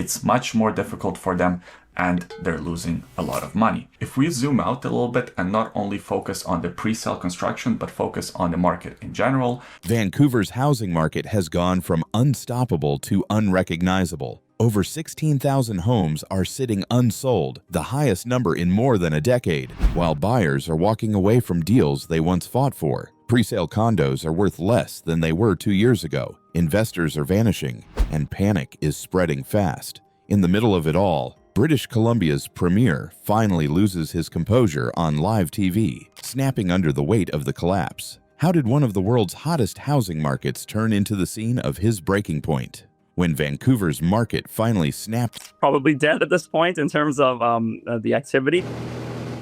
it's much more difficult for them and they're losing a lot of money. If we zoom out a little bit and not only focus on the pre-sale construction, but focus on the market in general. Vancouver's housing market has gone from unstoppable to unrecognizable. Over 16,000 homes are sitting unsold, the highest number in more than a decade, while buyers are walking away from deals they once fought for. Presale condos are worth less than they were 2 years ago. Investors are vanishing, and panic is spreading fast. In the middle of it all, British Columbia's premier finally loses his composure on live TV, snapping under the weight of the collapse. How did one of the world's hottest housing markets turn into the scene of his breaking point? When Vancouver's market finally snapped. Probably dead at this point in terms of the activity.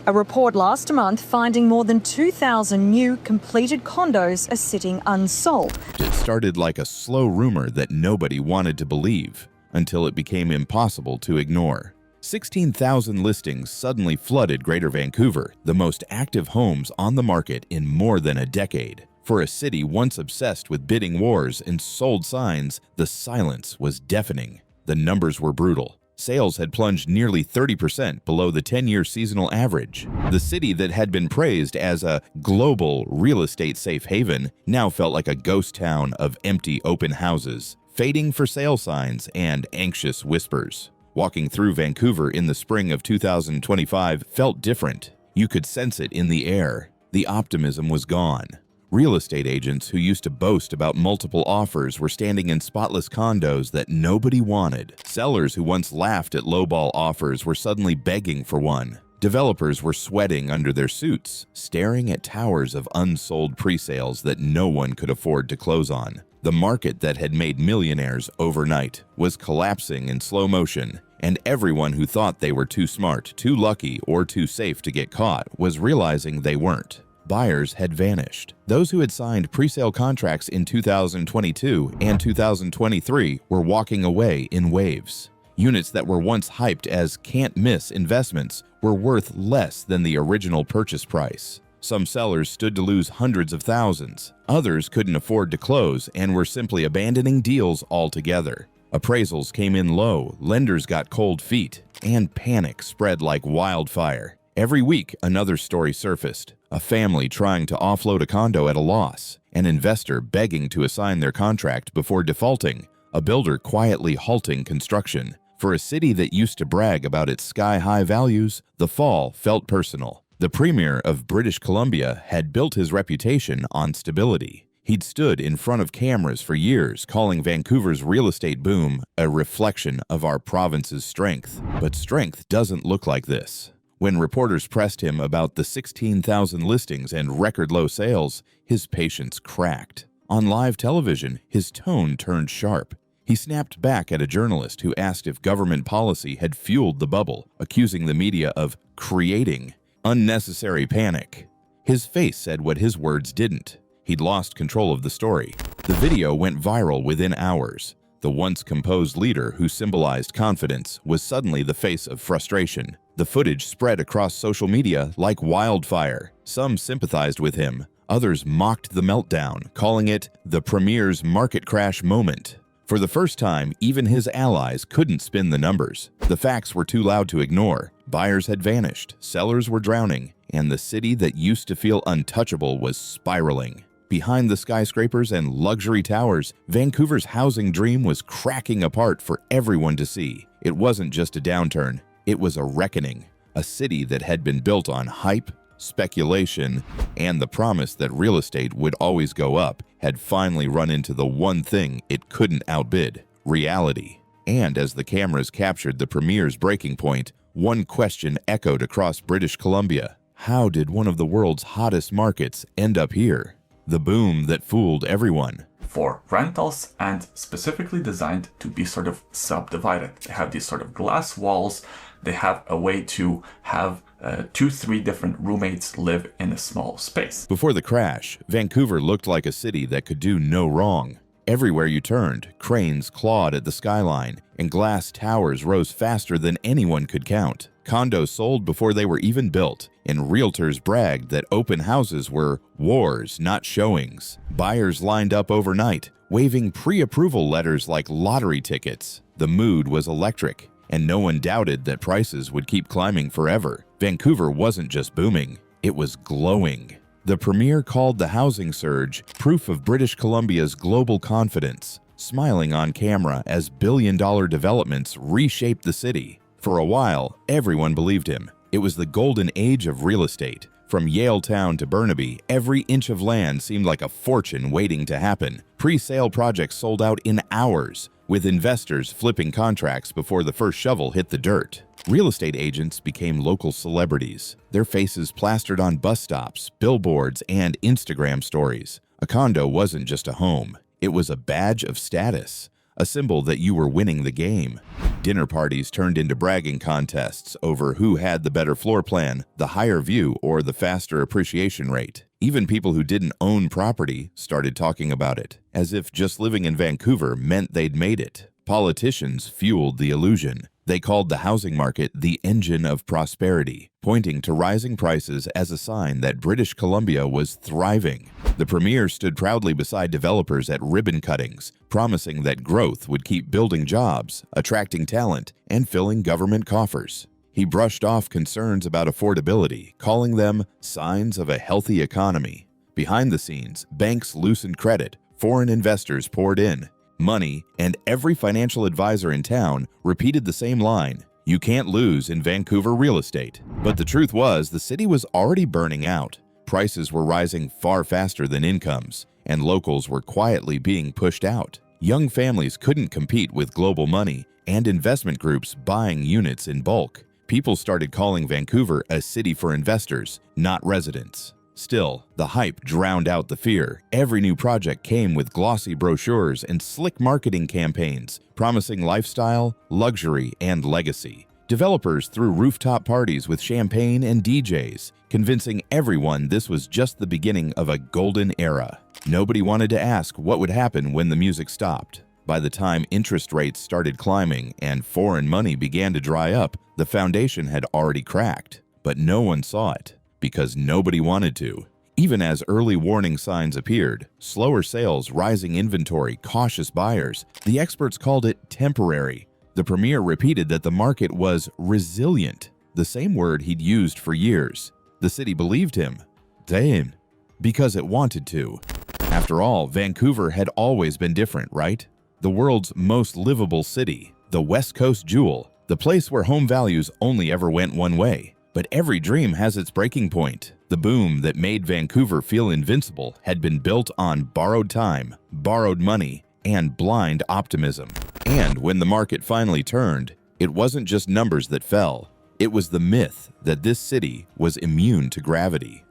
A report last month finding more than 2,000 new completed condos are sitting unsold. It started like a slow rumor that nobody wanted to believe, until it became impossible to ignore. 16,000 listings suddenly flooded Greater Vancouver, the most active homes on the market in more than a decade. For a city once obsessed with bidding wars and sold signs, the silence was deafening. The numbers were brutal. Sales had plunged nearly 30% below the 10-year seasonal average. The city that had been praised as a global real estate safe haven now felt like a ghost town of empty open houses, fading for sale signs, and anxious whispers. Walking through Vancouver in the spring of 2025 felt different. You could sense it in the air. The optimism was gone. Real estate agents who used to boast about multiple offers were standing in spotless condos that nobody wanted. Sellers who once laughed at lowball offers were suddenly begging for one. Developers were sweating under their suits, staring at towers of unsold presales that no one could afford to close on. The market that had made millionaires overnight was collapsing in slow motion, and everyone who thought they were too smart, too lucky, or too safe to get caught was realizing they weren't. Buyers had vanished. Those who had signed presale contracts in 2022 and 2023 were walking away in waves. Units that were once hyped as can't-miss investments were worth less than the original purchase price. Some sellers stood to lose hundreds of thousands. Others couldn't afford to close and were simply abandoning deals altogether. Appraisals came in low, lenders got cold feet, and panic spread like wildfire. Every week, another story surfaced. A family trying to offload a condo at a loss, an investor begging to assign their contract before defaulting, a builder quietly halting construction. For a city that used to brag about its sky-high values, the fall felt personal. The Premier of British Columbia had built his reputation on stability. He'd stood in front of cameras for years, calling Vancouver's real estate boom a reflection of our province's strength. But strength doesn't look like this. When reporters pressed him about the 16,000 listings and record-low sales, his patience cracked. On live television, his tone turned sharp. He snapped back at a journalist who asked if government policy had fueled the bubble, accusing the media of creating unnecessary panic. His face said what his words didn't. He'd lost control of the story. The video went viral within hours. The once composed leader who symbolized confidence was suddenly the face of frustration. The footage spread across social media like wildfire. Some sympathized with him. Others mocked the meltdown, calling it the Premier's market crash moment. For the first time, even his allies couldn't spin the numbers. The facts were too loud to ignore. Buyers had vanished, sellers were drowning, and the city that used to feel untouchable was spiraling. Behind the skyscrapers and luxury towers, Vancouver's housing dream was cracking apart for everyone to see. It wasn't just a downturn, it was a reckoning. A city that had been built on hype, speculation, and the promise that real estate would always go up had finally run into the one thing it couldn't outbid: reality. And as the cameras captured the Premier's breaking point, one question echoed across British Columbia. How did one of the world's hottest markets end up here? The boom that fooled everyone. For rentals, and specifically designed to be sort of subdivided. They have these sort of glass walls. They have a way to have 2-3 different roommates live in a small space. Before the crash, Vancouver looked like a city that could do no wrong. Everywhere you turned, cranes clawed at the skyline, and glass towers rose faster than anyone could count. Condos sold before they were even built, and realtors bragged that open houses were wars, not showings. Buyers lined up overnight, waving pre-approval letters like lottery tickets. The mood was electric, and no one doubted that prices would keep climbing forever. Vancouver wasn't just booming, it was glowing. The premier called the housing surge proof of British Columbia's global confidence, smiling on camera as billion-dollar developments reshaped the city. For a while, everyone believed him. It was the golden age of real estate. From Yaletown to Burnaby, every inch of land seemed like a fortune waiting to happen. Pre-sale projects sold out in hours, with investors flipping contracts before the first shovel hit the dirt. Real estate agents became local celebrities, their faces plastered on bus stops, billboards, and Instagram stories. A condo wasn't just a home, it was a badge of status, a symbol that you were winning the game. Dinner parties turned into bragging contests over who had the better floor plan, the higher view, or the faster appreciation rate. Even people who didn't own property started talking about it, as if just living in Vancouver meant they'd made it. Politicians fueled the illusion. They called the housing market the engine of prosperity, pointing to rising prices as a sign that British Columbia was thriving. The premier stood proudly beside developers at ribbon cuttings, promising that growth would keep building jobs, attracting talent, and filling government coffers. He brushed off concerns about affordability, calling them signs of a healthy economy. Behind the scenes, banks loosened credit, foreign investors poured in. Money, and every financial advisor in town repeated the same line: you can't lose in Vancouver real estate. But the truth was, the city was already burning out. Prices were rising far faster than incomes, and locals were quietly being pushed out. Young families couldn't compete with global money and investment groups buying units in bulk. People started calling Vancouver a city for investors, not residents. Still, the hype drowned out the fear. Every new project came with glossy brochures and slick marketing campaigns, promising lifestyle, luxury, and legacy. Developers threw rooftop parties with champagne and DJs, convincing everyone this was just the beginning of a golden era. Nobody wanted to ask what would happen when the music stopped. By the time interest rates started climbing and foreign money began to dry up, the foundation had already cracked. But no one saw it, because nobody wanted to. Even as early warning signs appeared, slower sales, rising inventory, cautious buyers, the experts called it temporary. The premier repeated that the market was resilient, the same word he'd used for years. The city believed him. Damn. Because it wanted to. After all, Vancouver had always been different, right? The world's most livable city, the West Coast jewel, the place where home values only ever went one way. But every dream has its breaking point. The boom that made Vancouver feel invincible had been built on borrowed time, borrowed money, and blind optimism. And when the market finally turned, it wasn't just numbers that fell. It was the myth that this city was immune to gravity.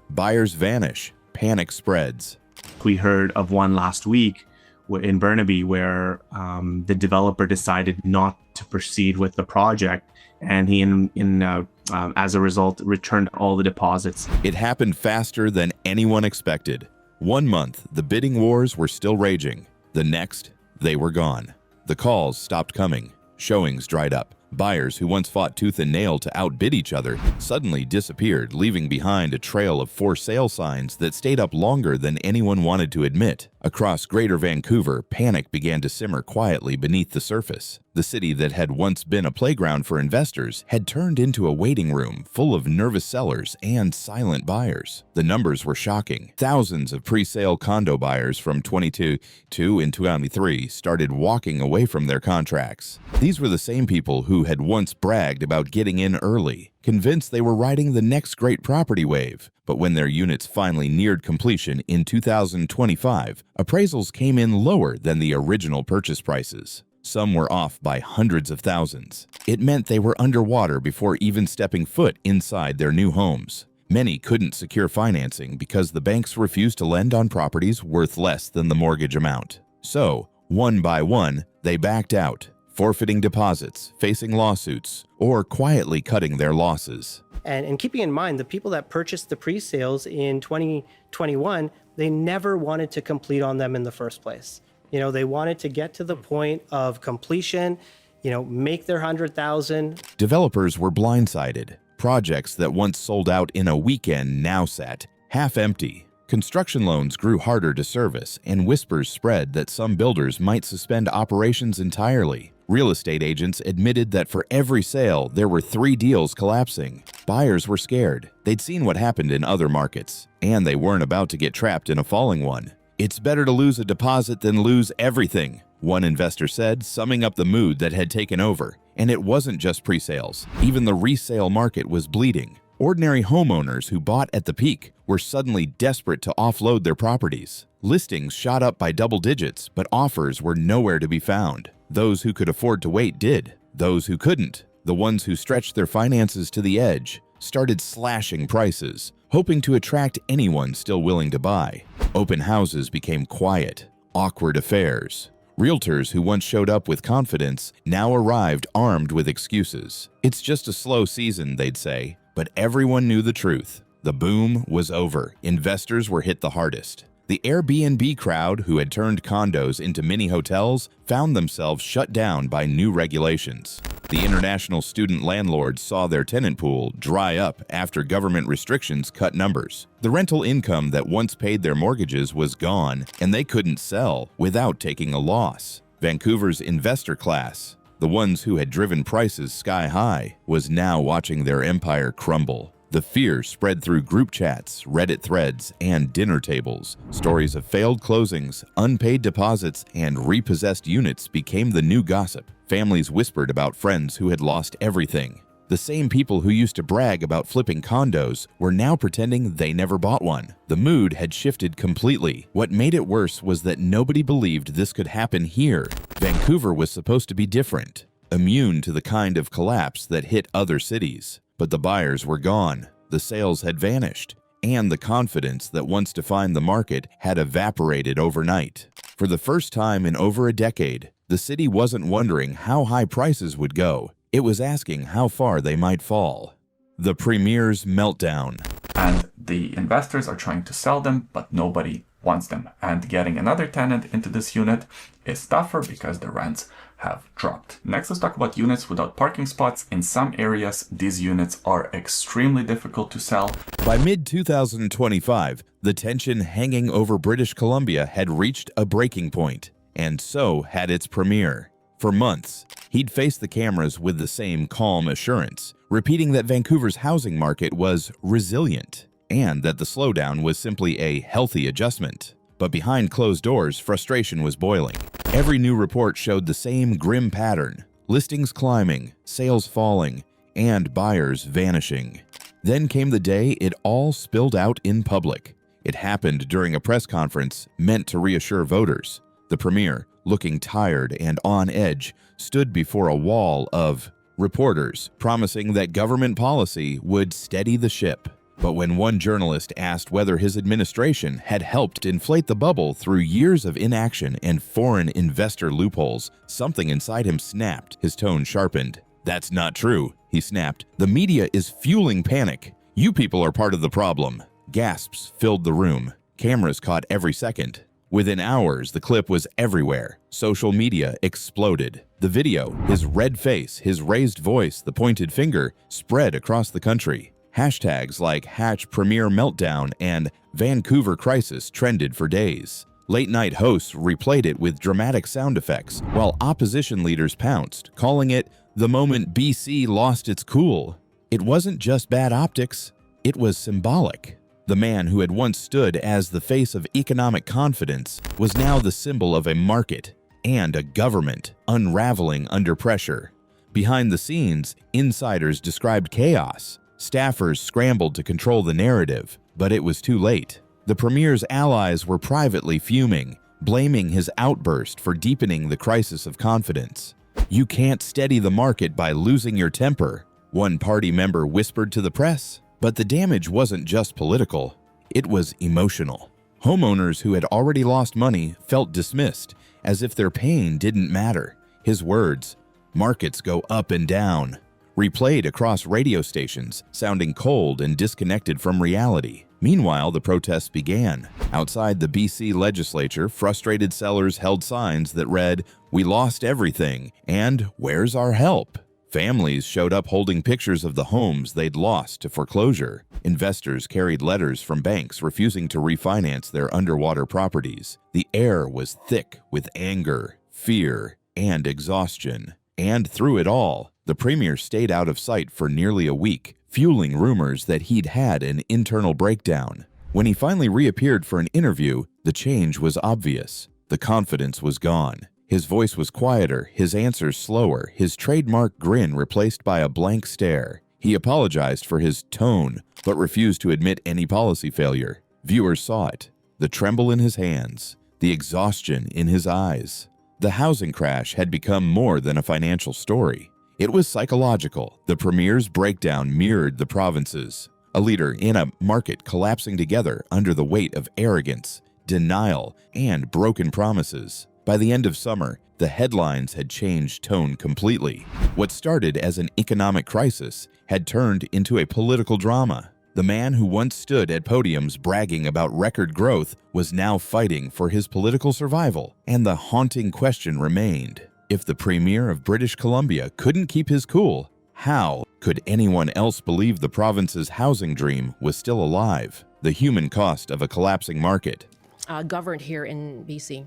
Buyers vanish, panic spreads. We heard of one last week in Burnaby where the developer decided not to proceed with the project, and he as a result returned all the deposits. It happened faster than anyone expected. 1 month, the bidding wars were still raging. The next, they were gone. The calls stopped coming. Showings dried up. Buyers who once fought tooth and nail to outbid each other suddenly disappeared, leaving behind a trail of for sale signs that stayed up longer than anyone wanted to admit. Across Greater Vancouver, panic began to simmer quietly beneath the surface. The city that had once been a playground for investors had turned into a waiting room full of nervous sellers and silent buyers. The numbers were shocking. Thousands of pre-sale condo buyers from 2022 and 2023 started walking away from their contracts. These were the same people who had once bragged about getting in early, convinced they were riding the next great property wave. But when their units finally neared completion in 2025, appraisals came in lower than the original purchase prices. Some were off by hundreds of thousands. It meant they were underwater before even stepping foot inside their new homes. Many couldn't secure financing because the banks refused to lend on properties worth less than the mortgage amount. So, one by one, they backed out, forfeiting deposits, facing lawsuits, or quietly cutting their losses. And keeping in mind, the people that purchased the pre-sales in 2021, they never wanted to complete on them in the first place. They wanted to get to the point of completion, make their 100,000. Developers were blindsided. Projects that once sold out in a weekend now sat half empty. Construction loans grew harder to service, and whispers spread that some builders might suspend operations entirely. Real estate agents admitted that for every sale, there were 3 deals collapsing. Buyers were scared. They'd seen what happened in other markets, and they weren't about to get trapped in a falling one. "It's better to lose a deposit than lose everything," one investor said, summing up the mood that had taken over. And it wasn't just pre-sales. Even the resale market was bleeding. Ordinary homeowners who bought at the peak were suddenly desperate to offload their properties. Listings shot up by double digits, but offers were nowhere to be found. Those who could afford to wait did. Those who couldn't, the ones who stretched their finances to the edge, started slashing prices, hoping to attract anyone still willing to buy. Open houses became quiet, awkward affairs. Realtors who once showed up with confidence now arrived armed with excuses. "It's just a slow season," they'd say. But everyone knew the truth. The boom was over. Investors were hit the hardest. The Airbnb crowd, who had turned condos into mini hotels, found themselves shut down by new regulations. The international student landlords saw their tenant pool dry up after government restrictions cut numbers. The rental income that once paid their mortgages was gone, and they couldn't sell without taking a loss. Vancouver's investor class, the ones who had driven prices sky high, was now watching their empire crumble. The fear spread through group chats, Reddit threads, and dinner tables. Stories of failed closings, unpaid deposits, and repossessed units became the new gossip. Families whispered about friends who had lost everything. The same people who used to brag about flipping condos were now pretending they never bought one. The mood had shifted completely. What made it worse was that nobody believed this could happen here. Vancouver was supposed to be different, immune to the kind of collapse that hit other cities. But the buyers were gone, the sales had vanished, and the confidence that once defined the market had evaporated overnight. For the first time in over a decade, the city wasn't wondering how high prices would go. It was asking how far they might fall. The Premier's meltdown. And the investors are trying to sell them, but nobody wants them. And getting another tenant into this unit is tougher because the rents have dropped. Next, let's talk about units without parking spots. In some areas, these units are extremely difficult to sell. By mid-2025, the tension hanging over British Columbia had reached a breaking point, and so had its premier. For months, he'd faced the cameras with the same calm assurance, repeating that Vancouver's housing market was resilient and that the slowdown was simply a healthy adjustment. But behind closed doors, frustration was boiling. Every new report showed the same grim pattern: listings climbing, sales falling, and buyers vanishing. Then came the day it all spilled out in public. It happened during a press conference meant to reassure voters. The Premier, looking tired and on edge, stood before a wall of reporters promising that government policy would steady the ship. But when one journalist asked whether his administration had helped inflate the bubble through years of inaction and foreign investor loopholes, something inside him snapped. His tone sharpened. "That's not true," he snapped. "The media is fueling panic. You people are part of the problem." Gasps filled the room. Cameras caught every second. Within hours, the clip was everywhere. Social media exploded. The video, his red face, his raised voice, the pointed finger, spread across the country. Hashtags like #PremierMeltdown and Vancouver Crisis trended for days. Late-night hosts replayed it with dramatic sound effects, while opposition leaders pounced, calling it the moment BC lost its cool. It wasn't just bad optics, it was symbolic. The man who had once stood as the face of economic confidence was now the symbol of a market and a government unraveling under pressure. Behind the scenes, insiders described chaos. Staffers scrambled to control the narrative, but it was too late. The Premier's allies were privately fuming, blaming his outburst for deepening the crisis of confidence. "You can't steady the market by losing your temper," one party member whispered to the press. But the damage wasn't just political, it was emotional. Homeowners who had already lost money felt dismissed, as if their pain didn't matter. His words, "Markets go up and down," replayed across radio stations, sounding cold and disconnected from reality. Meanwhile, the protests began. Outside the BC legislature, frustrated sellers held signs that read, "We lost everything," and "Where's our help?" Families showed up holding pictures of the homes they'd lost to foreclosure. Investors carried letters from banks refusing to refinance their underwater properties. The air was thick with anger, fear, and exhaustion. And through it all, the premier stayed out of sight for nearly a week, fueling rumors that he'd had an internal breakdown. When he finally reappeared for an interview, the change was obvious. The confidence was gone. His voice was quieter, his answers slower, his trademark grin replaced by a blank stare. He apologized for his tone, but refused to admit any policy failure. Viewers saw it. The tremble in his hands, the exhaustion in his eyes. The housing crash had become more than a financial story. It was psychological. The premier's breakdown mirrored the province's. A leader in a market collapsing together under the weight of arrogance, denial, and broken promises. By the end of summer, the headlines had changed tone completely. What started as an economic crisis had turned into a political drama. The man who once stood at podiums bragging about record growth was now fighting for his political survival, and the haunting question remained: if the Premier of British Columbia couldn't keep his cool, how could anyone else believe the province's housing dream was still alive? The human cost of a collapsing market. Governed here in BC.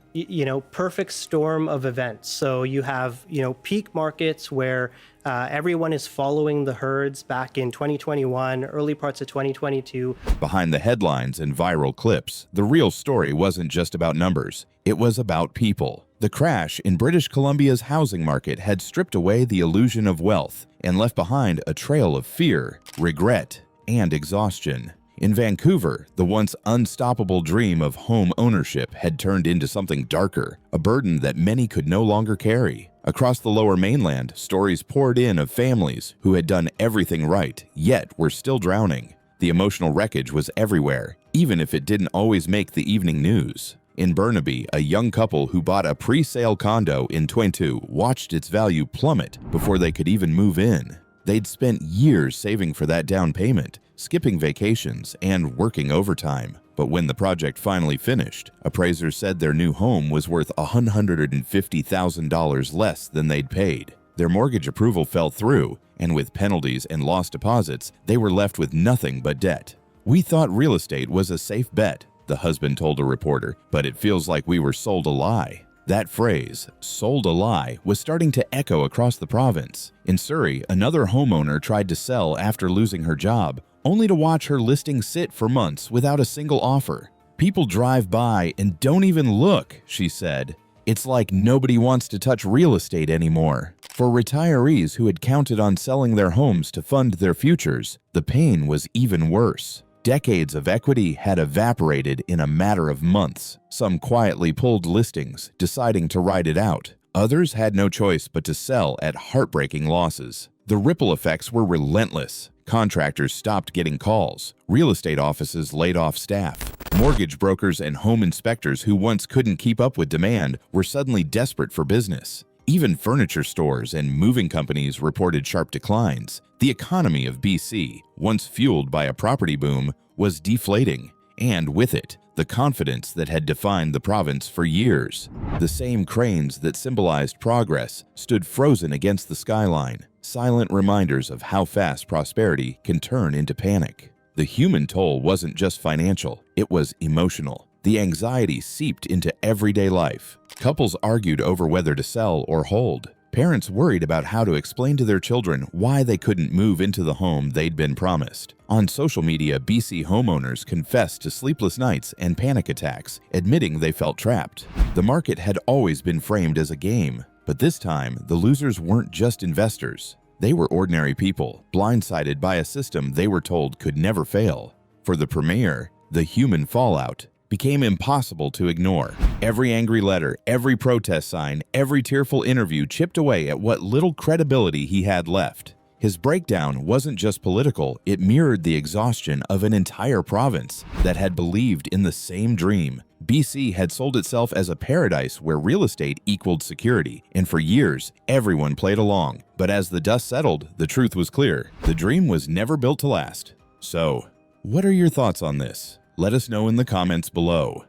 Perfect storm of events. So you have, peak markets where everyone is following the herds back in 2021, early parts of 2022. Behind the headlines and viral clips, the real story wasn't just about numbers. It was about people. The crash in British Columbia's housing market had stripped away the illusion of wealth and left behind a trail of fear, regret, and exhaustion. In Vancouver, the once unstoppable dream of home ownership had turned into something darker, a burden that many could no longer carry. Across the Lower Mainland, stories poured in of families who had done everything right, yet were still drowning. The emotional wreckage was everywhere, even if it didn't always make the evening news. In Burnaby, a young couple who bought a pre-sale condo in 22 watched its value plummet before they could even move in. They'd spent years saving for that down payment, skipping vacations, and working overtime. But when the project finally finished, appraisers said their new home was worth $150,000 less than they'd paid. Their mortgage approval fell through, and with penalties and lost deposits, they were left with nothing but debt. "We thought real estate was a safe bet," the husband told a reporter, "but it feels like we were sold a lie." That phrase, "sold a lie," was starting to echo across the province. In Surrey, another homeowner tried to sell after losing her job, only to watch her listing sit for months without a single offer. "People drive by and don't even look," she said. "It's like nobody wants to touch real estate anymore." For retirees who had counted on selling their homes to fund their futures, the pain was even worse. Decades of equity had evaporated in a matter of months. Some quietly pulled listings, deciding to ride it out. Others had no choice but to sell at heartbreaking losses. The ripple effects were relentless. Contractors stopped getting calls. Real estate offices laid off staff. Mortgage brokers and home inspectors who once couldn't keep up with demand were suddenly desperate for business. Even furniture stores and moving companies reported sharp declines. The economy of BC, once fueled by a property boom, was deflating, and with it, the confidence that had defined the province for years. The same cranes that symbolized progress stood frozen against the skyline, silent reminders of how fast prosperity can turn into panic. The human toll wasn't just financial, it was emotional. The anxiety seeped into everyday life. Couples argued over whether to sell or hold. Parents worried about how to explain to their children why they couldn't move into the home they'd been promised. On social media, BC homeowners confessed to sleepless nights and panic attacks, admitting they felt trapped. The market had always been framed as a game, but this time, the losers weren't just investors. They were ordinary people, blindsided by a system they were told could never fail. For the Premier, the human fallout became impossible to ignore. Every angry letter, every protest sign, every tearful interview chipped away at what little credibility he had left. His breakdown wasn't just political, it mirrored the exhaustion of an entire province that had believed in the same dream. BC had sold itself as a paradise where real estate equaled security, and for years, everyone played along. But as the dust settled, the truth was clear. The dream was never built to last. So, what are your thoughts on this? Let us know in the comments below.